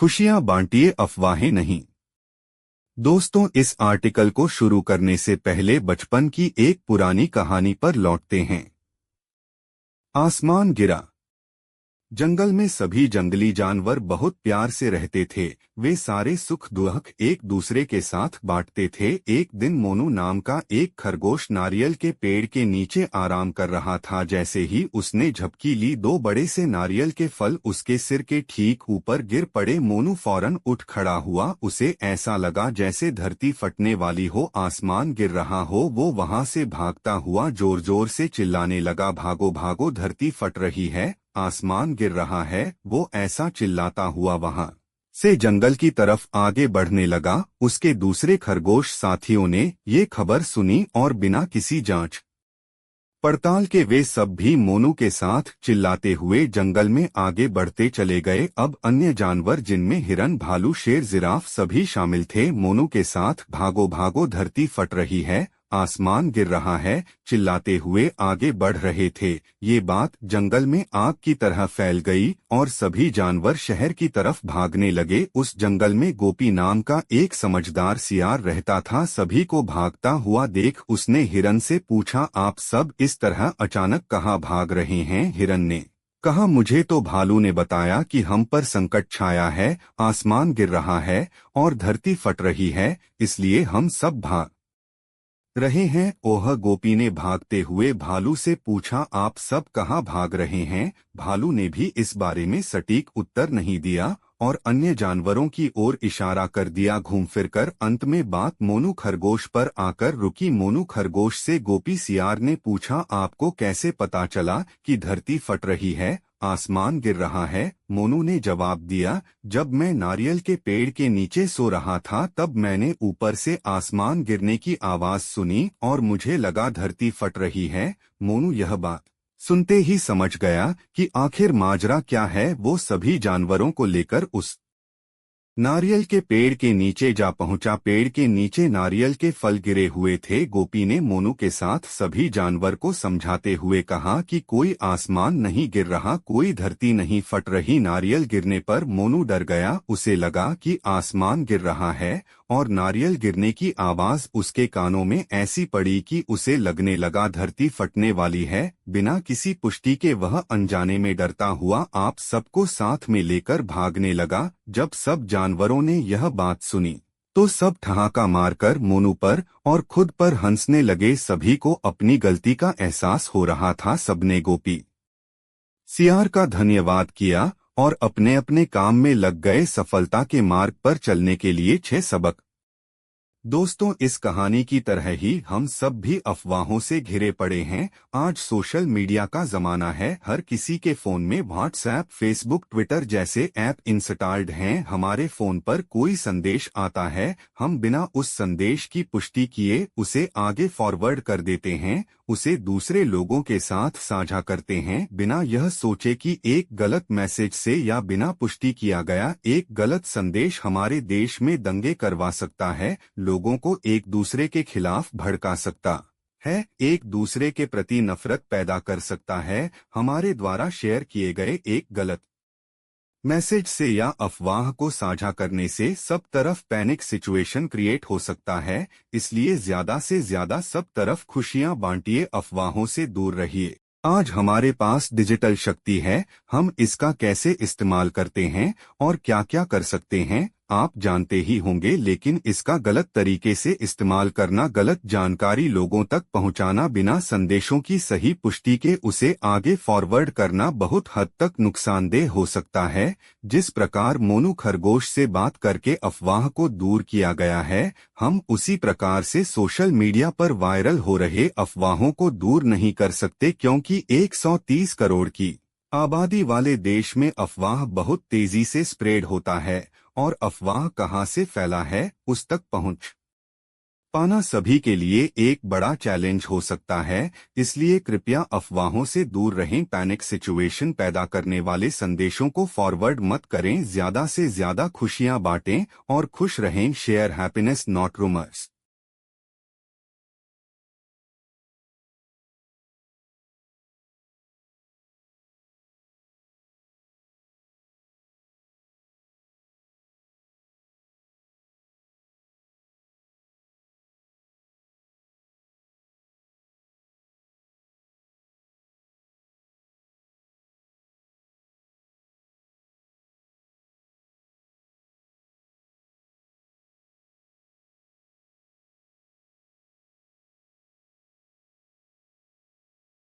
खुशियां बांटिए, अफवाहें नहीं। दोस्तों, इस आर्टिकल को शुरू करने से पहले बचपन की एक पुरानी कहानी पर लौटते हैं। आसमान गिरा। जंगल में सभी जंगली जानवर बहुत प्यार से रहते थे। वे सारे सुख दुख एक दूसरे के साथ बांटते थे। एक दिन मोनू नाम का एक खरगोश नारियल के पेड़ के नीचे आराम कर रहा था। जैसे ही उसने झपकी ली, दो बड़े से नारियल के फल उसके सिर के ठीक ऊपर गिर पड़े। मोनू फौरन उठ खड़ा हुआ। उसे ऐसा लगा जैसे धरती फटने वाली हो, आसमान गिर रहा हो। वो वहां से भागता हुआ जोर जोर से चिल्लाने लगा, भागो भागो, धरती फट रही है, आसमान गिर रहा है। वो ऐसा चिल्लाता हुआ वहां से जंगल की तरफ आगे बढ़ने लगा। उसके दूसरे खरगोश साथियों ने ये खबर सुनी और बिना किसी जांच पड़ताल के वे सब भी मोनू के साथ चिल्लाते हुए जंगल में आगे बढ़ते चले गए। अब अन्य जानवर, जिनमें हिरन, भालू, शेर, जिराफ सभी शामिल थे, मोनू के साथ भागो भागो, धरती फट रही है, आसमान गिर रहा है, चिल्लाते हुए आगे बढ़ रहे थे। ये बात जंगल में आग की तरह फैल गई और सभी जानवर शहर की तरफ भागने लगे। उस जंगल में गोपी नाम का एक समझदार सियार रहता था। सभी को भागता हुआ देख उसने हिरन से पूछा, आप सब इस तरह अचानक कहाँ भाग रहे हैं? हिरन ने कहा, मुझे तो भालू ने बताया कि हम पर संकट छाया है, आसमान गिर रहा है और धरती फट रही है, इसलिए हम सब भाग रहे हैं। ओह, गोपी ने भागते हुए भालू से पूछा, आप सब कहाँ भाग रहे हैं? भालू ने भी इस बारे में सटीक उत्तर नहीं दिया और अन्य जानवरों की ओर इशारा कर दिया घूम फिरकर। अंत में बात मोनू खरगोश पर आकर रुकी। मोनू खरगोश से गोपी सियार ने पूछा, आपको कैसे पता चला कि धरती फट रही है, आसमान गिर रहा है? मोनू ने जवाब दिया, जब मैं नारियल के पेड़ के नीचे सो रहा था तब मैंने ऊपर से आसमान गिरने की आवाज सुनी और मुझे लगा धरती फट रही है। मोनू यह बात सुनते ही समझ गया कि आखिर माजरा क्या है। वो सभी जानवरों को लेकर उस नारियल के पेड़ के नीचे जा पहुंचा। पेड़ के नीचे नारियल के फल गिरे हुए थे। गोपी ने मोनू के साथ सभी जानवर को समझाते हुए कहा कि कोई आसमान नहीं गिर रहा, कोई धरती नहीं फट रही। नारियल गिरने पर मोनू डर गया। उसे लगा कि आसमान गिर रहा है और नारियल गिरने की आवाज उसके कानों में ऐसी पड़ी कि उसे लगने लगा धरती फटने वाली है। बिना किसी पुष्टि के वह अनजाने में डरता हुआ आप सबको साथ में लेकर भागने लगा। जब सब जानवरों ने यह बात सुनी तो सब ठहाका मारकर मोनू पर और खुद पर हंसने लगे। सभी को अपनी गलती का एहसास हो रहा था। सबने गोपी सियार का धन्यवाद किया और अपने अपने काम में लग गए। सफलता के मार्ग पर चलने के लिए 6 सबक। दोस्तों, इस कहानी की तरह ही हम सब भी अफवाहों से घिरे पड़े हैं। आज सोशल मीडिया का जमाना है। हर किसी के फोन में व्हाट्सएप, फेसबुक, ट्विटर जैसे ऐप इंस्टॉल्ड हैं। हमारे फोन पर कोई संदेश आता है, हम बिना उस संदेश की पुष्टि किए उसे आगे फॉरवर्ड कर देते हैं, उसे दूसरे लोगों के साथ साझा करते हैं, बिना यह सोचे कि एक गलत मैसेज से या बिना पुष्टि किया गया एक गलत संदेश हमारे देश में दंगे करवा सकता है, लोगों को एक दूसरे के खिलाफ भड़का सकता है, एक दूसरे के प्रति नफरत पैदा कर सकता है। हमारे द्वारा शेयर किए गए एक गलत मैसेज से या अफवाह को साझा करने से सब तरफ पैनिक सिचुएशन क्रिएट हो सकता है। इसलिए ज्यादा से ज्यादा सब तरफ खुशियां बांटिए, अफवाहों से दूर रहिए। आज हमारे पास डिजिटल शक्ति है, हम इसका कैसे इस्तेमाल करते हैं और क्या क्या कर सकते हैं आप जानते ही होंगे, लेकिन इसका गलत तरीके से इस्तेमाल करना, गलत जानकारी लोगों तक पहुंचाना, बिना संदेशों की सही पुष्टि के उसे आगे फॉरवर्ड करना बहुत हद तक नुकसानदेह हो सकता है। जिस प्रकार मोनू खरगोश से बात करके अफवाह को दूर किया गया है, हम उसी प्रकार से सोशल मीडिया पर वायरल हो रहे अफवाहों को दूर नहीं कर सकते, क्योंकि 130 करोड़ की आबादी वाले देश में अफवाह बहुत तेजी से स्प्रेड होता है और अफवाह कहां से फैला है उस तक पहुंच पाना सभी के लिए एक बड़ा चैलेंज हो सकता है। इसलिए कृपया अफवाहों से दूर रहें, पैनिक सिचुएशन पैदा करने वाले संदेशों को फॉरवर्ड मत करें, ज्यादा से ज्यादा खुशियां बांटें और खुश रहें। Share happiness not rumours.